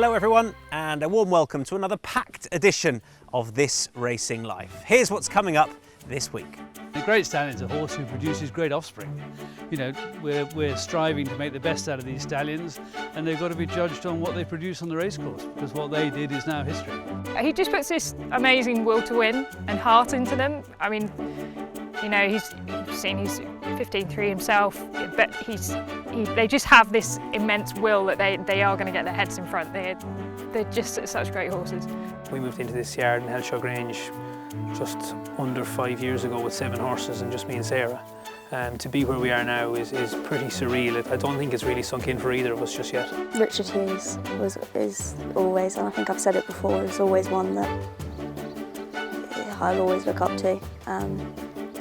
Hello everyone, and a warm welcome to another packed edition of This Racing Life. Here's what's coming up this week. The Great Stallion is a horse who produces great offspring. You know, we're striving to make the best out of these stallions, and they've got to be judged on what they produce on the racecourse, because what they did is now history. He just puts this amazing will to win and heart into them. I mean, you know, he's 15-3 himself, but they just have this immense will that they are going to get their heads in front. They're just such great horses. We moved into this yard in Helshaw Grange just under 5 years ago with 7 horses and just me and Sarah. To be where we are now is pretty surreal. I don't think it's really sunk in for either of us just yet. Richard Hughes is always, and I think I've said it before, is always one that I'll always look up to.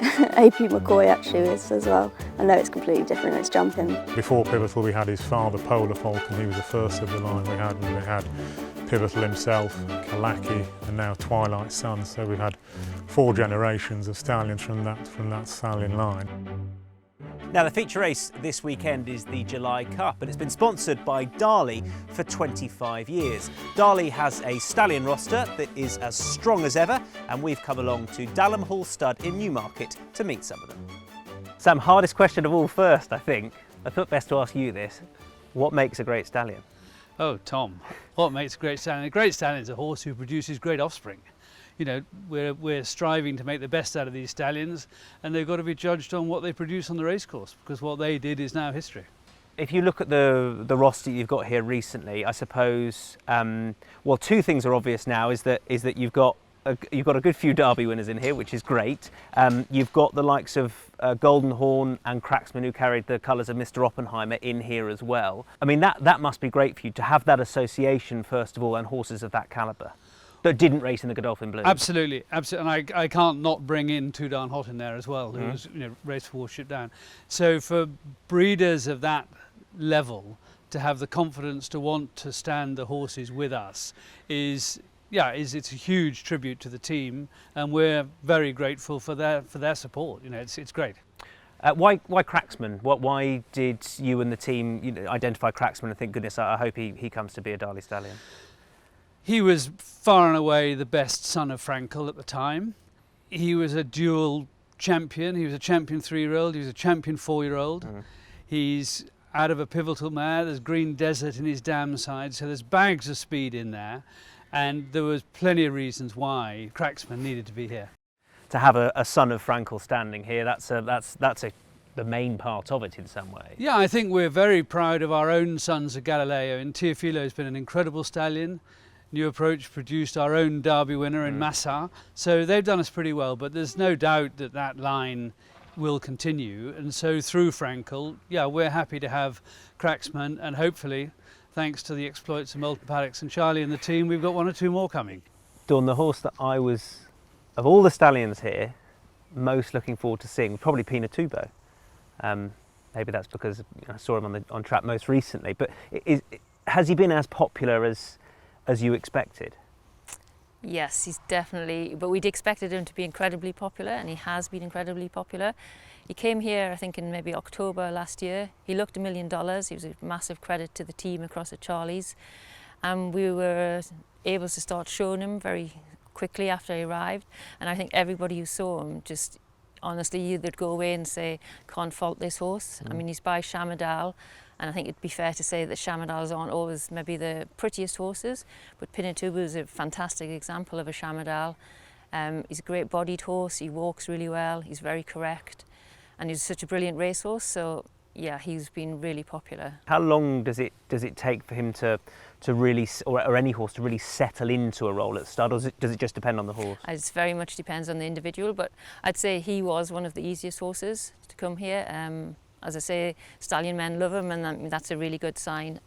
AP McCoy actually is as well. I know it's completely different, it's jumping. Before Pivotal we had his father Polar Falcon, he was the first of the line we had, and we had Pivotal himself, Kalaki, and now Twilight Sun. So we've had 4 generations of stallions from that stallion line. Now the feature race this weekend is the July Cup, and it's been sponsored by Darley for 25 years. Darley has a stallion roster that is as strong as ever, and we've come along to Dalham Hall Stud in Newmarket to meet some of them. Sam, hardest question of all first, I think. I thought best to ask you this. What makes a great stallion? Oh, Tom, what makes a great stallion? A great stallion is a horse who produces great offspring. You know, we're striving to make the best out of these stallions, and they've got to be judged on what they produce on the racecourse, because what they did is now history. If you look at the roster you've got here recently, I suppose, well, 2 things are obvious now. Is that you've got a good few Derby winners in here, which is great. You've got the likes of Golden Horn and Cracksman, who carried the colours of Mr. Oppenheimer, in here as well. I mean, that must be great for you to have that association, first of all, and horses of that calibre that didn't race in the Godolphin Blue. Absolutely, absolutely. And I can't not bring in Too Darn Hot in there as well, who was, you know, raced for Ship Down. So for breeders of that level to have the confidence to want to stand the horses with us it's a huge tribute to the team, and we're very grateful for their support. You know, it's great. Why Cracksman? Why did you and the team identify Cracksman and think, goodness, I hope he comes to be a Darley Stallion? He was far and away the best son of Frankel at the time. He was a dual champion. He was a champion 3-year-old. He was a champion 4-year-old. He's out of a Pivotal mare. There's green desert in his dam side, so there's bags of speed in there. And there was plenty of reasons why Cracksman needed to be here. To have a son of Frankel standing here, that's the main part of it in some way. Yeah, I think we're very proud of our own sons of Galileo, and Teofilo's been an incredible stallion. New Approach produced our own Derby winner in Massa, so they've done us pretty well, but there's no doubt that line will continue, and so through Frankel, yeah, we're happy to have Cracksman, and hopefully, thanks to the exploits of Molten Paddocks and Charlie and the team, we've got 1 or 2 more coming. Dawn, the horse that I was, of all the stallions here, most looking forward to seeing was probably Pinatubo. Maybe that's because I saw him on track most recently, but has he been as popular as you expected? Yes, he's definitely, but we'd expected him to be incredibly popular, and he has been incredibly popular. He came here, I think, in maybe October last year. He looked $1 million. He was a massive credit to the team across at Charlie's. And we were able to start showing him very quickly after he arrived. And I think everybody who saw him just, honestly, they'd go away and say, can't fault this horse. I mean, he's by Shamadal. And I think it'd be fair to say that Shamadals aren't always maybe the prettiest horses, but Pinatubo is a fantastic example of a Shamadal. He's a great bodied horse, he walks really well, he's very correct, and he's such a brilliant racehorse, so yeah, he's been really popular. How long does it take for him to really, or any horse to really settle into a role at stud, or does it just depend on the horse? It very much depends on the individual, but I'd say he was one of the easiest horses to come here. As I say, stallion men love him, and that's a really good sign.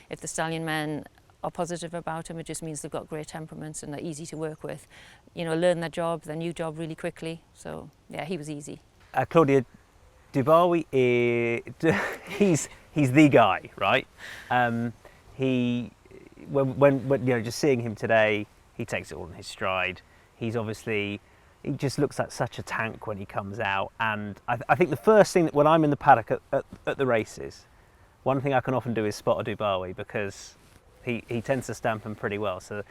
If the stallion men are positive about him, it just means they've got great temperaments and they're easy to work with. You know, learn their new job really quickly. So yeah, he was easy. Claudia, Dubawi, he's the guy, right? When just seeing him today, he takes it all in his stride. He's obviously he just looks like such a tank when he comes out. And I think the first thing that when I'm in the paddock at the races, one thing I can often do is spot a Dubawi, because he tends to stamp them pretty well. So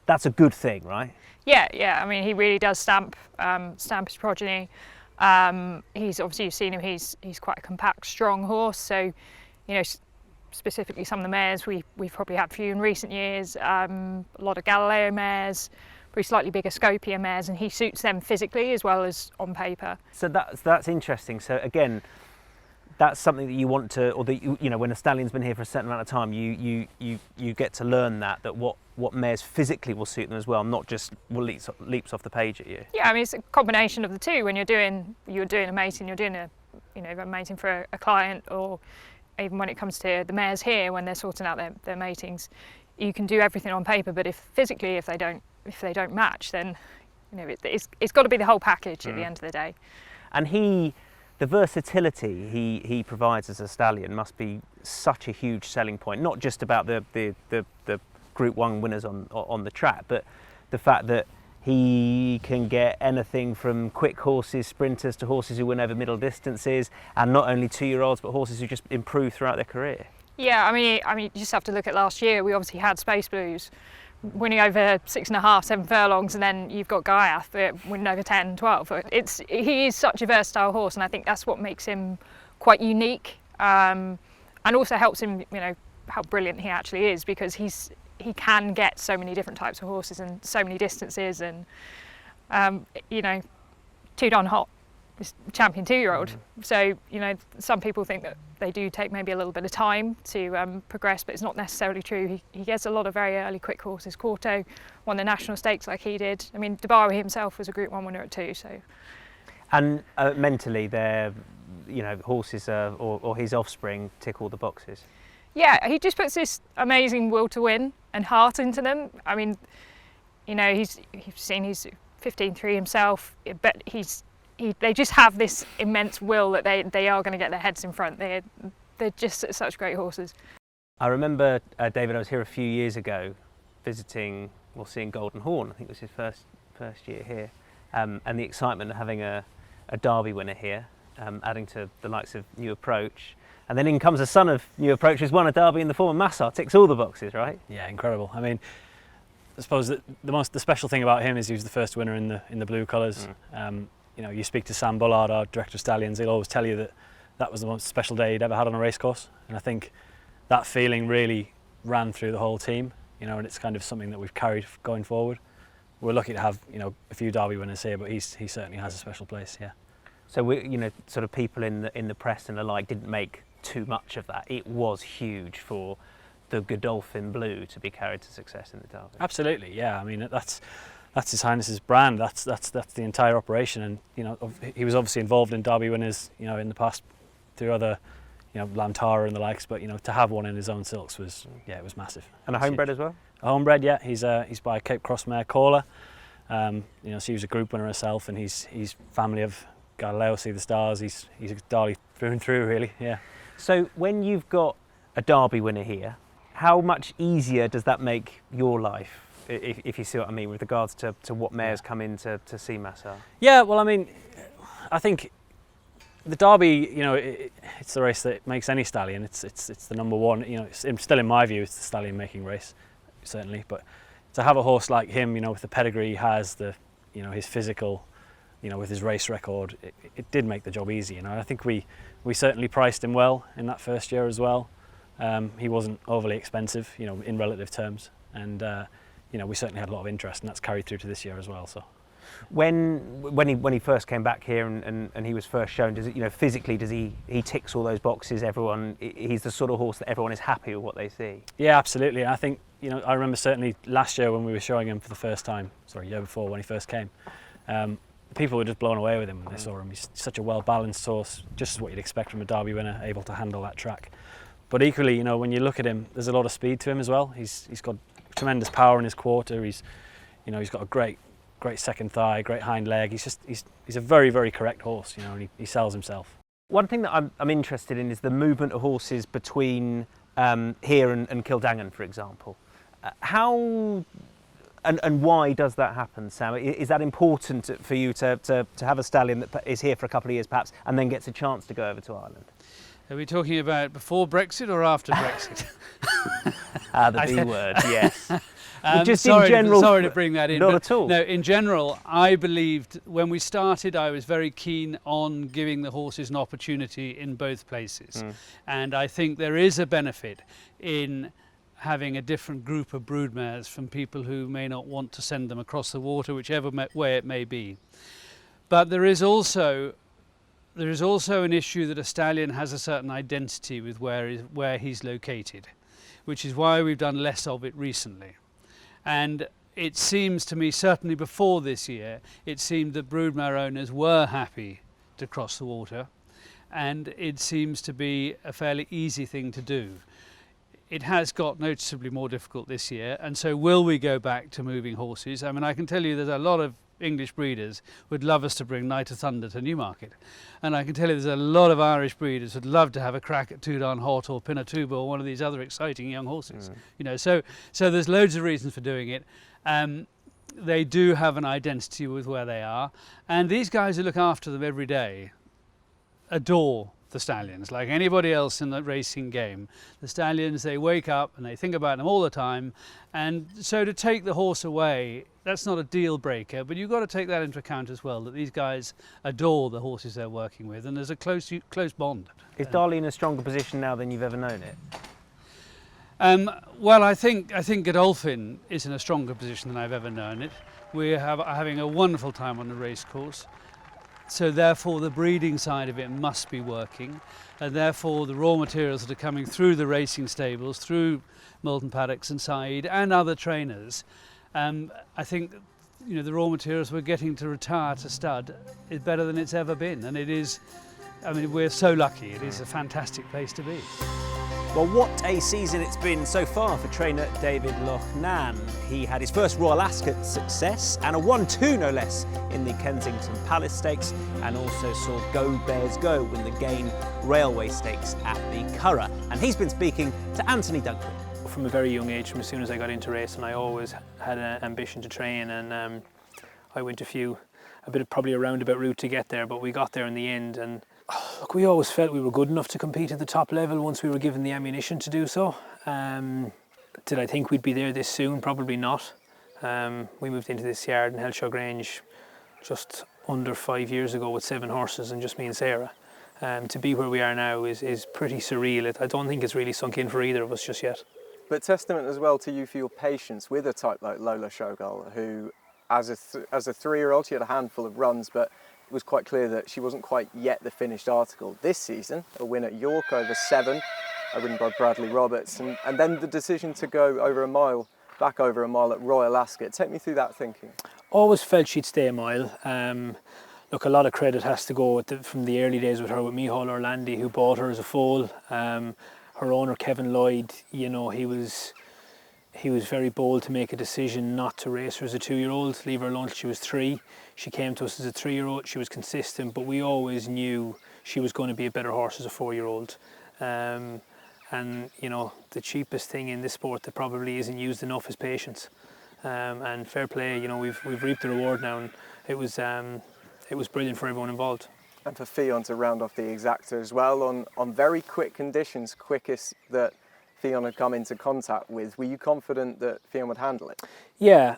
that's a good thing, right? Yeah. I mean, he really does stamp his progeny. He's obviously, you've seen him. He's quite a compact, strong horse. So, you know, specifically some of the mares we've probably had a few in recent years. A lot of Galileo mares, probably slightly bigger Scopia mares, and he suits them physically as well as on paper. So that's interesting. So again, that's something that you want to, or that you know, when a stallion's been here for a certain amount of time, you get to learn that what mares physically will suit them as well, not just leaps off the page at you. Yeah, I mean, it's a combination of the two. When you're doing a mating, you're doing a mating for a client, or even when it comes to the mares here, when they're sorting out their matings, you can do everything on paper, but if they don't match, then you know it's got to be the whole package at the end of the day. And the versatility he provides as a stallion must be such a huge selling point, not just about the Group 1 winners on the track, but the fact that he can get anything from quick horses, sprinters, to horses who win over middle distances, and not only 2-year-olds, but horses who just improve throughout their career. Yeah, I mean, you just have to look at last year. We obviously had Space Blues winning over 6.5, 7 furlongs, and then you've got Gaiath winning over 10, 12. He is such a versatile horse, and I think that's what makes him quite unique, and also helps him, you know, how brilliant he actually is, because he can get so many different types of horses and so many distances, and you know, Too Darn Hot is champion 2-year-old. So, you know, some people think that they do take maybe a little bit of time to progress, but it's not necessarily true. He gets a lot of very early quick horses. Quarto won the national stakes like he did. I mean, Dabari himself was a Group 1 winner at 2. So, and mentally, they're, you know, horses or his offspring tick all the boxes. Yeah, he just puts this amazing will to win and heart into them. I mean, you know, he's 15-3 himself, but they just have this immense will that they are going to get their heads in front. They're just such great horses. I remember, David, I was here a few years ago seeing Golden Horn. I think it was his first year here, and the excitement of having a Derby winner here, adding to the likes of New Approach. And then in comes a son of New Approach who's won a Derby in the form of Massa. Ticks all the boxes, right? Yeah, incredible. I mean, I suppose that the special thing about him is he was the first winner in the blue colours. You know, you speak to Sam Bullard, our director of stallions, he'll always tell you that was the most special day he'd ever had on a racecourse. And I think that feeling really ran through the whole team, you know, and it's kind of something that we've carried going forward. We're lucky to have, you know, a few Derby winners here, but he certainly has a special place, yeah. So we, you know, sort of people in the press and the like didn't make too much of that. It was huge for the Godolphin Blue to be carried to success in the Derby. Absolutely, yeah. I mean, that's His Highness's brand. That's the entire operation, and you know, he was obviously involved in Derby winners, you know, in the past through other, you know, Lantara and the likes. But you know, to have one in his own silks was, yeah, it was massive. And a homebred as well. A homebred, yeah. He's by Cape Cross mare Caller. You know, she was a group winner herself, and he's family of Galileo, See the Stars. He's a Darley through and through, really. Yeah. So when you've got a Derby winner here, how much easier does that make your life, if you see what I mean, with regards to what mares come in to see Massa? Yeah, well, I mean, I think the Derby, you know, it's the race that makes any stallion. It's the number one. You know, it's still in my view, it's the stallion making race, certainly. But to have a horse like him, you know, with the pedigree he has, you know, his physical, you know, with his race record, it did make the job easy. You know, I think we certainly priced him well in that first year as well. He wasn't overly expensive, you know, in relative terms, and you know, we certainly had a lot of interest, and that's carried through to this year as well. So, when he first came back here and he was first shown, does it, you know, physically, does he ticks all those boxes? He's the sort of horse that everyone is happy with what they see. Yeah, absolutely. I think, you know, I remember certainly last year when we were showing him for the first time, year before when he first came. People were just blown away with him when they saw him. He's such a well-balanced horse, just what you'd expect from a Derby winner, able to handle that track. But equally, you know, when you look at him, there's a lot of speed to him as well. He's got tremendous power in his quarter. He's got a great second thigh, great hind leg. He's a very, very correct horse, you know, and he sells himself. One thing that I'm interested in is the movement of horses between here and Kildangan, for example. How and why does that happen, Sam? Is that important for you to have a stallion that is here for a couple of years perhaps and then gets a chance to go over to Ireland? Are we talking about before Brexit or after Brexit? The B word, yes. Just sorry, in general, sorry to bring that in. Not at all. No, in general, I believed when we started, I was very keen on giving the horses an opportunity in both places. And I think there is a benefit in having a different group of broodmares from people who may not want to send them across the water, whichever way it may be. But there is also an issue that a stallion has a certain identity with where he's located, which is why we've done less of it recently. And it seems to me, certainly before this year, it seemed that broodmare owners were happy to cross the water, and it seems to be a fairly easy thing to do. It has got noticeably more difficult this year, and so will we go back to moving horses? I mean, I can tell you there's a lot of English breeders would love us to bring Night of Thunder to Newmarket, and I can tell you there's a lot of Irish breeders would love to have a crack at Tudon Hot or Pinatubo or one of these other exciting young horses. You know, so there's loads of reasons for doing it. They do have an identity with where they are, and these guys who look after them every day adore the stallions like anybody else in the racing game. The stallions, they wake up and they think about them all the time, and so to take the horse away, that's not a deal breaker, but you've got to take that into account as well, that these guys adore the horses they're working with, and there's a close bond. Is Darley in a stronger position now than you've ever known it? Well, I think Godolphin is in a stronger position than I've ever known it. We are having a wonderful time on the racecourse. So therefore the breeding side of it must be working, and therefore the raw materials that are coming through the racing stables, through Moulton Paddocks and Said and other trainers, I think, you know, the raw materials we're getting to retire to stud is better than it's ever been, and it is, I mean, we're so lucky. It is a fantastic place to be. Well, what a season it's been so far for trainer David Loughnane. He had his first Royal Ascot success and a 1-2 no less in the Kensington Palace Stakes, and also saw Go Bears Go win the Gain Railway Stakes at the Curragh. And he's been speaking to Anthony Dunkley. From a very young age, from as soon as I got into racing, I always had an ambition to train, and I went a bit of probably a roundabout route to get there, but we got there in the end. And look, we always felt we were good enough to compete at the top level once we were given the ammunition to do so. Did I think we'd be there this soon? Probably not. We moved into this yard in Helshaw Grange just under 5 years ago with 7 horses and just me and Sarah. To be where we are now is pretty surreal. I don't think it's really sunk in for either of us just yet. But testament as well to you for your patience with a type like Lola Showgirl, who as a 3-year-old, she had a handful of runs, but it was quite clear that she wasn't quite yet the finished article. This season, a win at York over 7, ridden by Bradley Roberts, and then the decision to go back over a mile at Royal Ascot. Take me through that thinking. Always felt she'd stay a mile. Look, a lot of credit has to go from the early days with her, with Micheál Orlandi, who bought her as a foal. Her owner, Kevin Lloyd, you know, he was very bold to make a decision not to race her as a 2-year-old, leave her alone till she was 3. She came to us as a 3-year-old, she was consistent, but we always knew she was going to be a better horse as a 4-year-old. And, you know, the cheapest thing in this sport that probably isn't used enough is patience. And fair play, you know, we've reaped the reward now, and it was brilliant for everyone involved. And for Fionn to round off the exacta as well, on very quick conditions, quickest that Fionn had come into contact with. Were you confident that Fionn would handle it? Yeah,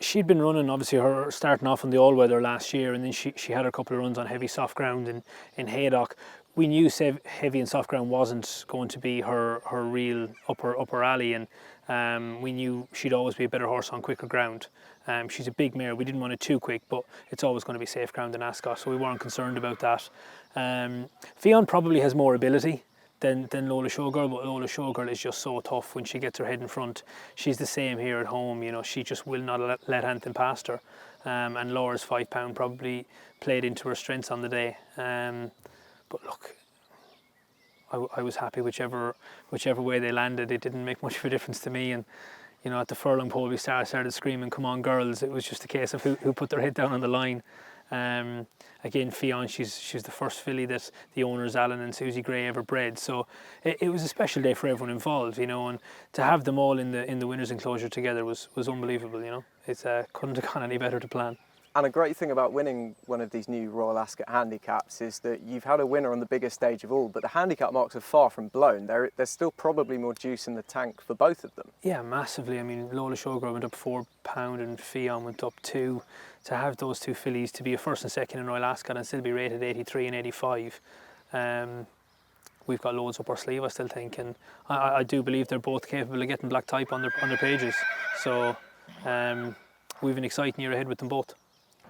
she'd been running, obviously, her starting off on the all-weather last year, and then she had a couple of runs on heavy soft ground in Haydock. We knew heavy and soft ground wasn't going to be her real upper alley, and we knew she'd always be a better horse on quicker ground. She's a big mare. We didn't want it too quick, but it's always going to be safe ground in Ascot, so we weren't concerned about that. Fionn probably has more ability than Lola Showgirl, but Lola Showgirl is just so tough when she gets her head in front. She's the same here at home, you know, she just will not let anything past her. And Laura's £5 probably played into her strengths on the day. But look, I was happy whichever way they landed. It didn't make much of a difference to me. And you know, at the furlong pole, we started screaming, "Come on, girls!" It was just a case of who put their head down on the line. Again, Fionn, she's the first filly that the owners Alan and Susie Gray ever bred. So it was a special day for everyone involved, you know. And to have them all in the winners' enclosure together was unbelievable, you know. It couldn't have gone any better to plan. And a great thing about winning one of these new Royal Ascot handicaps is that you've had a winner on the biggest stage of all, but the handicap marks are far from blown. There's still probably more juice in the tank for both of them. Yeah, massively. I mean, Lola Showgirl went up £4 and Fion went up 2. To have those two fillies to be a first and second in Royal Ascot and still be rated 83 and 85, we've got loads up our sleeve, I still think, and I do believe they're both capable of getting black type on their pages. So we've an exciting year ahead with them both.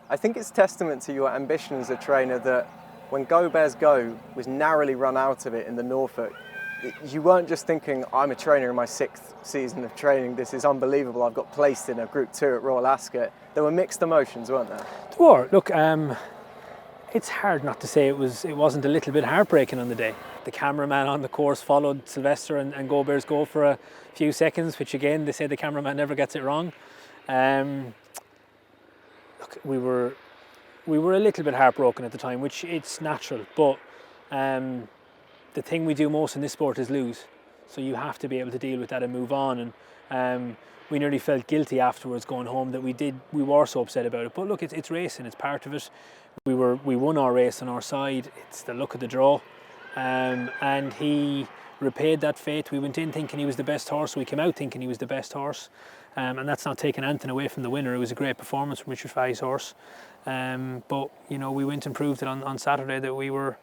I think it's testament to your ambition as a trainer that when Go Bears Go was narrowly run out of it in the Norfolk, you weren't just thinking, I'm a trainer in my 6th season of training, this is unbelievable, I've got placed in a Group 2 at Royal Ascot. There were mixed emotions, weren't there? There were. Look, it's hard not to say it wasn't a little bit heartbreaking on the day. The cameraman on the course followed Sylvester and Go Bears Go for a few seconds, which again, they say the cameraman never gets it wrong. Look, we were a little bit heartbroken at the time, which it's natural, but the thing we do most in this sport is lose. So you have to be able to deal with that and move on. And we nearly felt guilty afterwards going home that we were so upset about it. But look, it's racing, it's part of it. We won our race on our side. It's the luck of the draw. And he repaid that faith. We went in thinking he was the best horse. We came out thinking he was the best horse. And that's not taking anything away from the winner. It was a great performance from Richard Fahey's horse. But you know, we went and proved it on Saturday that we are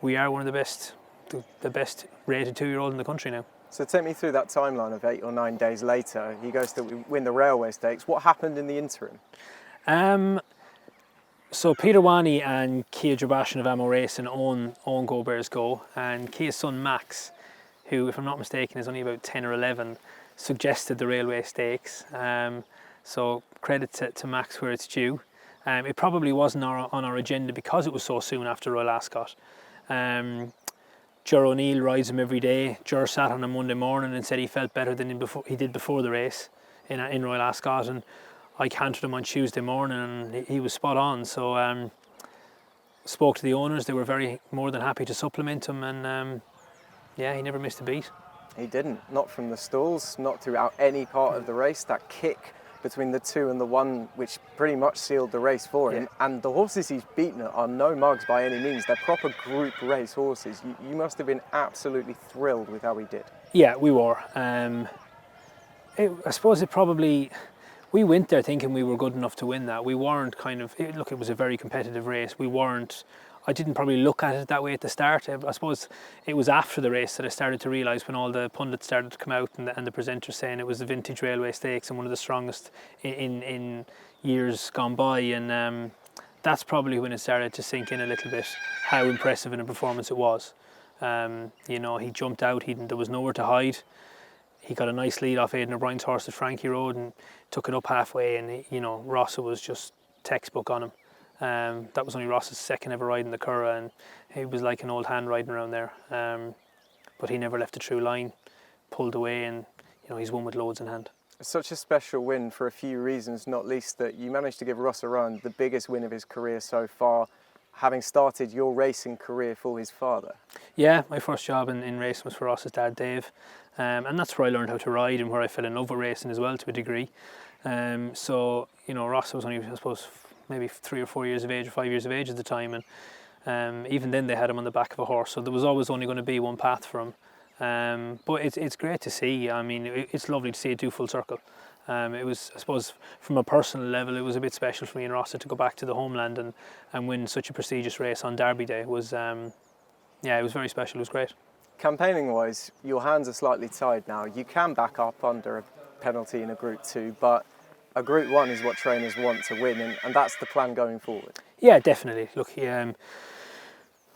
one of the best rated 2-year-old in the country now. So take me through that timeline of 8 or 9 days later. He goes to win the Railway Stakes. What happened in the interim? So Peter Wani and Kia Jabashin of Amo Racing own Go Bears Go, and Kia's son Max, who, if I'm not mistaken, is only about 10 or 11, suggested the Railway Stakes. So credit to Max where it's due. It probably wasn't on our agenda because it was so soon after Royal Ascot. Ger O'Neill rides him every day. Ger sat on him Monday morning and said he felt better than he did before the race in Royal Ascot, and I cantered him on Tuesday morning and he was spot on. So spoke to the owners, they were more than happy to supplement him, and yeah, he never missed a beat. He didn't, not from the stalls, not throughout any part of the race. That kick between the 2 and the 1, which pretty much sealed the race for him. Yeah. And the horses he's beaten are no mugs by any means. They're proper group race horses. You must have been absolutely thrilled with how he did. Yeah, we were. I suppose we went there thinking we were good enough to win that. We weren't look, it was a very competitive race. I didn't probably look at it that way at the start. I suppose it was after the race that I started to realise, when all the pundits started to come out and the presenters saying it was the vintage Railway Stakes and one of the strongest in years gone by, and that's probably when it started to sink in a little bit how impressive in a performance it was. You know, he jumped out, there was nowhere to hide. He got a nice lead off Aidan O'Brien's horse at Frankie Road and took it up halfway, and Rossa was just textbook on him. That was only Ross's second ever ride in the Curragh, and he was like an old hand riding around there. But he never left a true line, pulled away, and he's won with loads in hand. Such a special win for a few reasons, not least that you managed to give Rossa Run the biggest win of his career so far, having started your racing career for his father. Yeah, my first job in racing was for Ross's dad, Dave, and that's where I learned how to ride and where I fell in love with racing as well, to a degree. So Rossa was only, I suppose, maybe 3 or 4 years of age or 5 years of age at the time, and even then they had him on the back of a horse, so there was always only going to be one path for him. But it's great to see. I mean, it's lovely to see it do full circle. It was, I suppose, from a personal level, it was a bit special for me and Rossa to go back to the homeland and win such a prestigious race on Derby Day. It was very special. It was great. Campaigning wise, your hands are slightly tied now. You can back up under a penalty in a Group 2, but a Group 1 is what trainers want to win, and that's the plan going forward. Yeah, definitely. Look,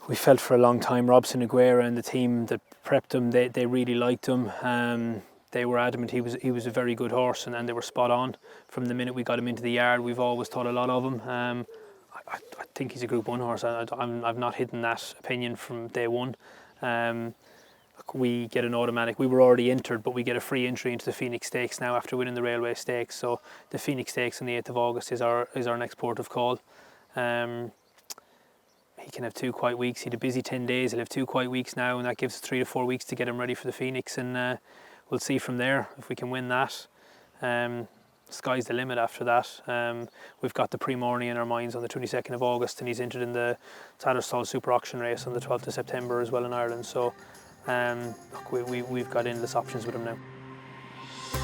we felt for a long time Robson Aguera and the team that prepped him, they really liked him. They were adamant he was a very good horse, and they were spot on from the minute we got him into the yard. We've always thought a lot of him. I think he's a Group 1 horse. I've not hidden that opinion from day one. We get an automatic. We were already entered, but we get a free entry into the Phoenix Stakes now after winning the Railway Stakes. So the Phoenix Stakes on the 8th of August is our next port of call. He can have 2 quiet weeks. He had a busy 10 days. He'll have 2 quiet weeks now, and that gives us 3 to 4 weeks to get him ready for the Phoenix, and we'll see from there if we can win that. sky's the limit after that. We've got the Pre-Morning in our minds on the 22nd of August, and he's entered in the Tatterstall Super Auction race on the 12th of September as well in Ireland. So look, we've got endless options with him now.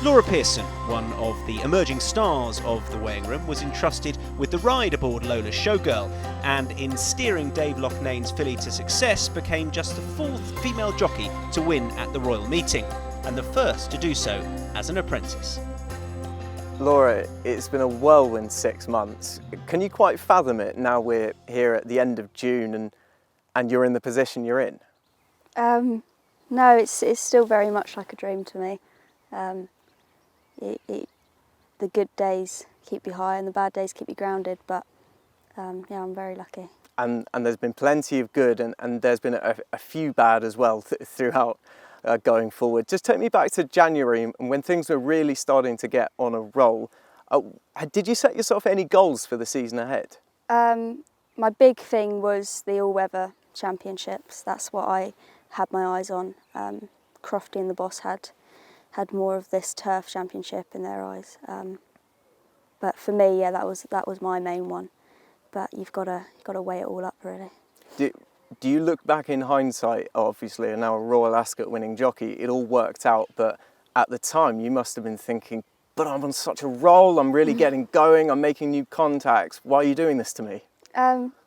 Laura Pearson, one of the emerging stars of the weighing room, was entrusted with the ride aboard Lola Showgirl, and in steering Dave Loughnane's filly to success, became just the 4th female jockey to win at the Royal Meeting, and the first to do so as an apprentice. Laura, it's been a whirlwind 6 months. Can you quite fathom it now we're here at the end of June and you're in the position you're in? No, it's still very much like a dream to me. The good days keep you high and the bad days keep you grounded, but yeah, I'm very lucky. And there's been plenty of good and there's been a few bad as well throughout going forward. Just take me back to January and when things were really starting to get on a roll. Did you set yourself any goals for the season ahead? My big thing was the all-weather championships. That's what I had my eyes on. Crofty and the boss had more of this turf championship in their eyes. But for me, yeah, that was my main one. But you've got to weigh it all up, really. Do you look back in hindsight, obviously, and now a Royal Ascot winning jockey, it all worked out, but at the time you must have been thinking, but I'm on such a roll, I'm really getting going, I'm making new contacts, why are you doing this to me?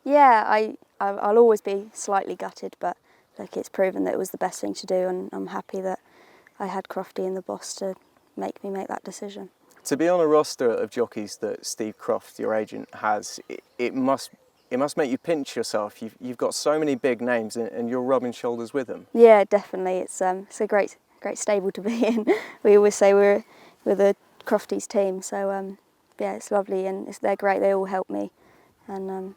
Yeah, I'll always be slightly gutted, but look, it's proven that it was the best thing to do, and I'm happy that I had Crofty and the boss to make me make that decision. To be on a roster of jockeys that Steve Croft, your agent, has, it must make you pinch yourself. You've got so many big names and you're rubbing shoulders with them. Yeah, definitely. It's a great stable to be in. We always say we're the Crofties team, so yeah, it's lovely and they're great. They all help me, and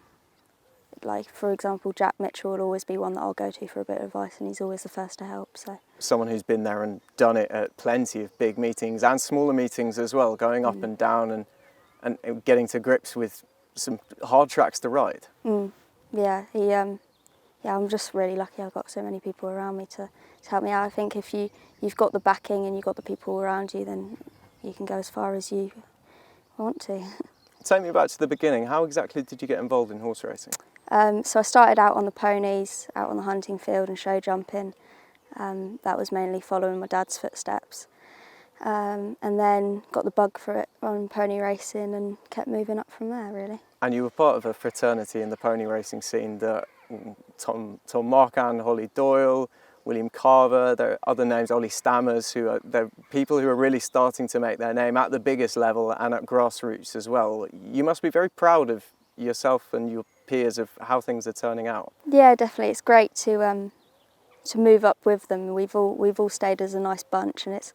like for example, Jack Mitchell will always be one that I'll go to for a bit of advice, and he's always the first to help. So someone who's been there and done it at plenty of big meetings and smaller meetings as well, going up and down and getting to grips with some hard tracks to ride. Yeah, I'm just really lucky I've got so many people around me to help me out. I think if you've got the backing and you've got the people around you, then you can go as far as you want to. Take me back to the beginning. How exactly did you get involved in horse racing? So I started out on the ponies, out on the hunting field and show jumping. That was mainly following my dad's footsteps. And then got the bug for it on pony racing and kept moving up from there, really. And you were part of a fraternity in the pony racing scene that Tom Marquand, Holly Doyle, William Carver, there are other names, Ollie Stammers, they're people who are really starting to make their name at the biggest level and at grassroots as well. You must be very proud of yourself and your peers of how things are turning out. Yeah, definitely. It's great to move up with them. We've all stayed as a nice bunch, and it's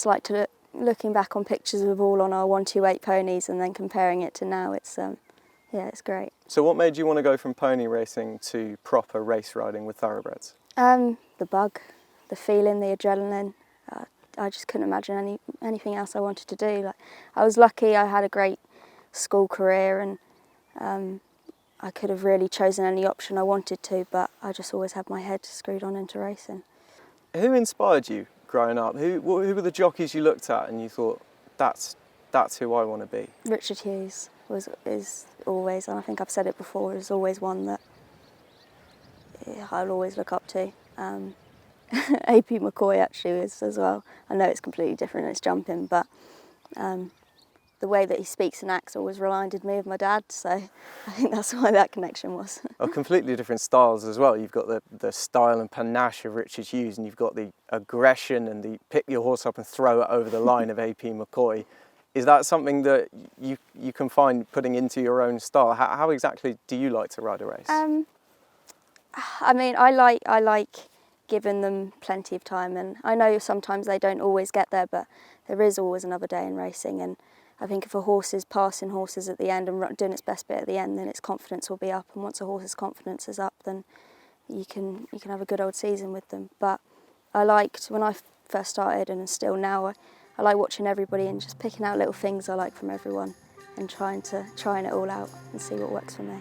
like looking back on pictures of all on our 128 ponies and then comparing it to now. It's yeah, it's great. So what made you want to go from pony racing to proper race riding with thoroughbreds? The bug, the feeling, the adrenaline. I just couldn't imagine anything else I wanted to do. Like, I was lucky I had a great school career, and I could have really chosen any option I wanted to, but I just always had my head screwed on into racing. Who inspired you growing up? Who were the jockeys you looked at and you thought, that's who I want to be? Richard Hughes is always, and I think I've said it before, is always one that I'll always look up to. AP McCoy actually is as well. I know it's completely different, it's jumping, but the way that he speaks and acts always reminded me of my dad, so I think that's why that connection was. Completely different styles as well. You've got the style and panache of Richard Hughes, and you've got the aggression and the pick your horse up and throw it over the line of AP McCoy. Is that something that you can find putting into your own style? How exactly do you like to ride a race? I mean, I like giving them plenty of time, and I know sometimes they don't always get there, but there is always another day in racing, and I think if a horse is passing horses at the end and doing its best bit at the end, then its confidence will be up, and once a horse's confidence is up, then you can have a good old season with them. But I liked, when I first started and still now, I like watching everybody and just picking out little things I like from everyone and trying it all out and see what works for me.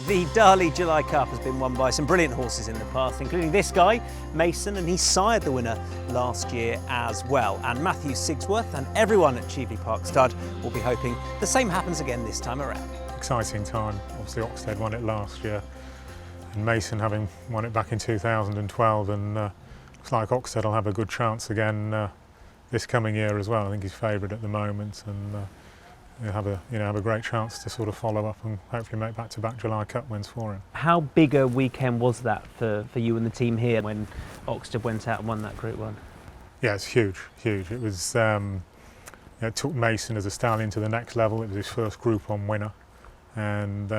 The Darley July Cup has been won by some brilliant horses in the past, including this guy, Mason, and he sired the winner last year as well. And Matthew Sigsworth and everyone at Cheveley Park Stud will be hoping the same happens again this time around. Exciting time. Obviously Oxted won it last year, and Mason having won it back in 2012, and looks like Oxted will have a good chance again this coming year as well. I think he's favourite at the moment, and he'll have a great chance to sort of follow up and hopefully make back-to-back July Cup wins for him. How big a weekend was that for you and the team here when Oxted went out and won that Group 1? Yeah, it's huge. It was it took Mason as a stallion to the next level. It was his first Group 1 winner, and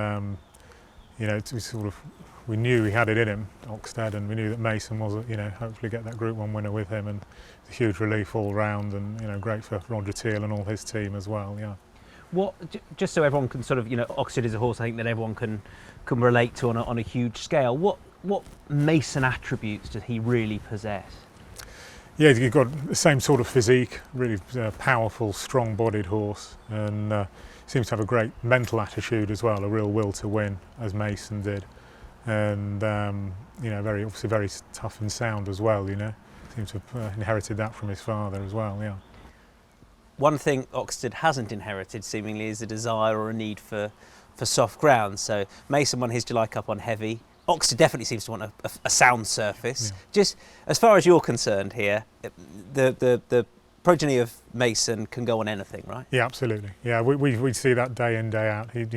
we knew he had it in him, Oxted, and we knew that Mason was, hopefully get that Group 1 winner with him, and it's a huge relief all round, and great for Roger Teal and all his team as well. Yeah. Just so everyone can sort of, Oxted is a horse I think that everyone can relate to on a huge scale. What Mason attributes does he really possess? Yeah, he's got the same sort of physique, really powerful, strong-bodied horse, and seems to have a great mental attitude as well, a real will to win, as Mason did, and very tough and sound as well. Seems to have inherited that from his father as well. Yeah. One thing Oxted hasn't inherited, seemingly, is a desire or a need for soft ground. So Mason won his July Cup on heavy. Oxted definitely seems to want a sound surface. Yeah. Just as far as you're concerned here, the progeny of Mason can go on anything, right? Yeah, absolutely. Yeah, we see that day in, day out. He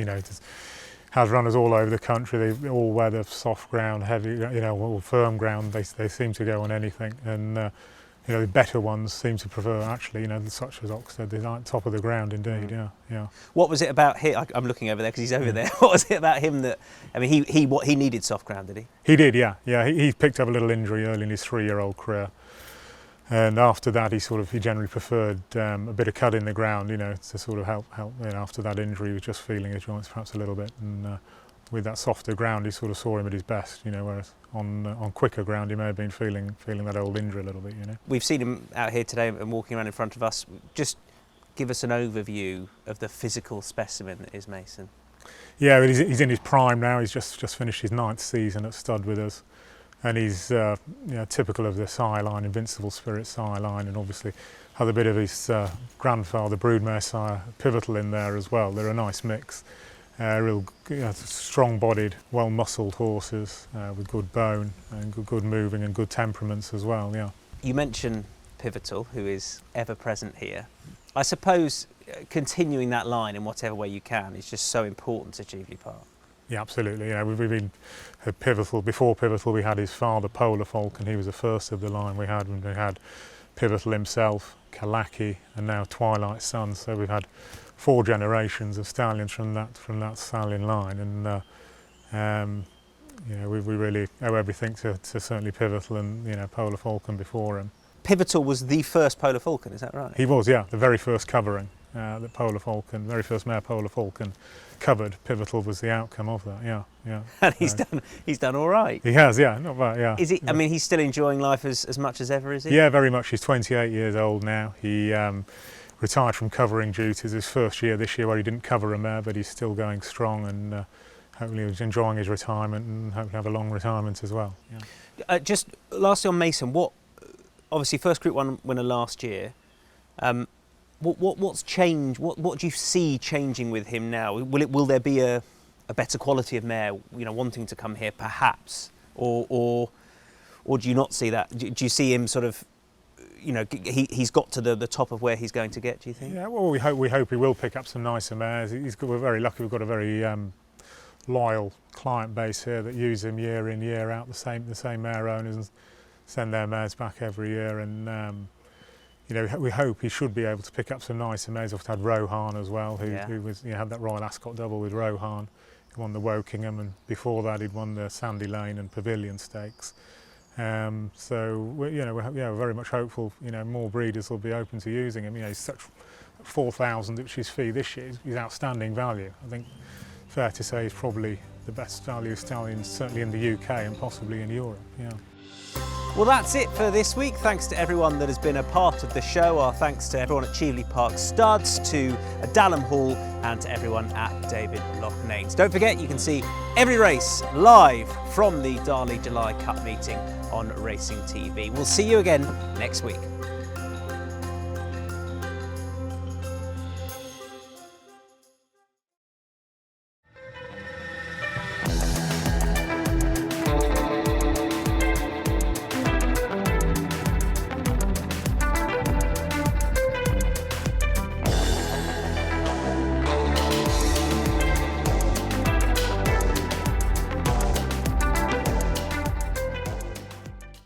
has runners all over the country. They all weather soft ground, heavy, or firm ground. They seem to go on anything, and the better ones seem to prefer, actually, such as Oxted, they're like top of the ground indeed. Yeah. What was it about him? I'm looking over there because he's over there. What was it about him that, he needed soft ground, did he? He did, yeah. He picked up a little injury early in his 3-year-old career, and after that he generally preferred a bit of cut in the ground, to sort of help. After that injury, he was just feeling his joints perhaps a little bit, and with that softer ground, he sort of saw him at his best, whereas on quicker ground, he may have been feeling that old injury a little bit, We've seen him out here today and walking around in front of us. Just give us an overview of the physical specimen that is Mason. Yeah, he's in his prime now. He's just finished his 9th season at stud with us, and he's typical of the sire line, Invincible Spirit sire line, and obviously had a bit of his grandfather, Broodmare sire, Pivotal in there as well. They're a nice mix. Real strong-bodied, well-muscled horses with good bone and good moving and good temperaments as well. Yeah. You mentioned Pivotal, who is ever present here. I suppose continuing that line in whatever way you can is just so important to Cheveley Park. Yeah, absolutely. We've been Pivotal. Before Pivotal, we had his father, Polar Falcon. He was the first of the line we had when we had Pivotal himself, Kalaki, and now Twilight Sun. So we've had 4 generations of stallions from that stallion line, and we really owe everything to certainly Pivotal and Polar Falcon before him. Pivotal was the first Polar Falcon, is that right? He was, yeah, the very first covering that Polar Falcon, very first mare Polar Falcon covered. Pivotal was the outcome of that. Yeah. And he's done all right. He has, yeah, not bad. Yeah. Is he? I mean, he's still enjoying life as much as ever, is he? Yeah, very much. He's 28 years old now. He retired from covering duties his first year this year, where he didn't cover a mare, but he's still going strong, and hopefully he's enjoying his retirement and hopefully have a long retirement as well. Yeah. Just lastly on Mason, obviously first Group 1 winner last year. What's changed? What do you see changing with him now? Will there be a better quality of mare, wanting to come here perhaps, or do you not see that? Do you see him sort of? He's got to the top of where he's going to get, do you think? Yeah, well, we hope he will pick up some nicer mares. We're very lucky. We've got a very loyal client base here that use him year in, year out. The same mare owners and send their mares back every year, and we hope he should be able to pick up some nicer mares. We've had Roughnane as well, who was had that Royal Ascot double with Roughnane. He won the Wokingham, and before that he'd won the Sandy Lane and Pavilion Stakes. So we're very much hopeful. More breeders will be open to using him. He's such 4,000, which is fee this year. He's outstanding value. I think fair to say he's probably the best value stallion, certainly in the UK and possibly in Europe. Yeah. Well, that's it for this week. Thanks to everyone that has been a part of the show. Our thanks to everyone at Cheveley Park Studs, to Dalham Hall, and to everyone at David Loughnane's. Don't forget, you can see every race live from the Darley July Cup meeting on Racing TV. We'll see you again next week.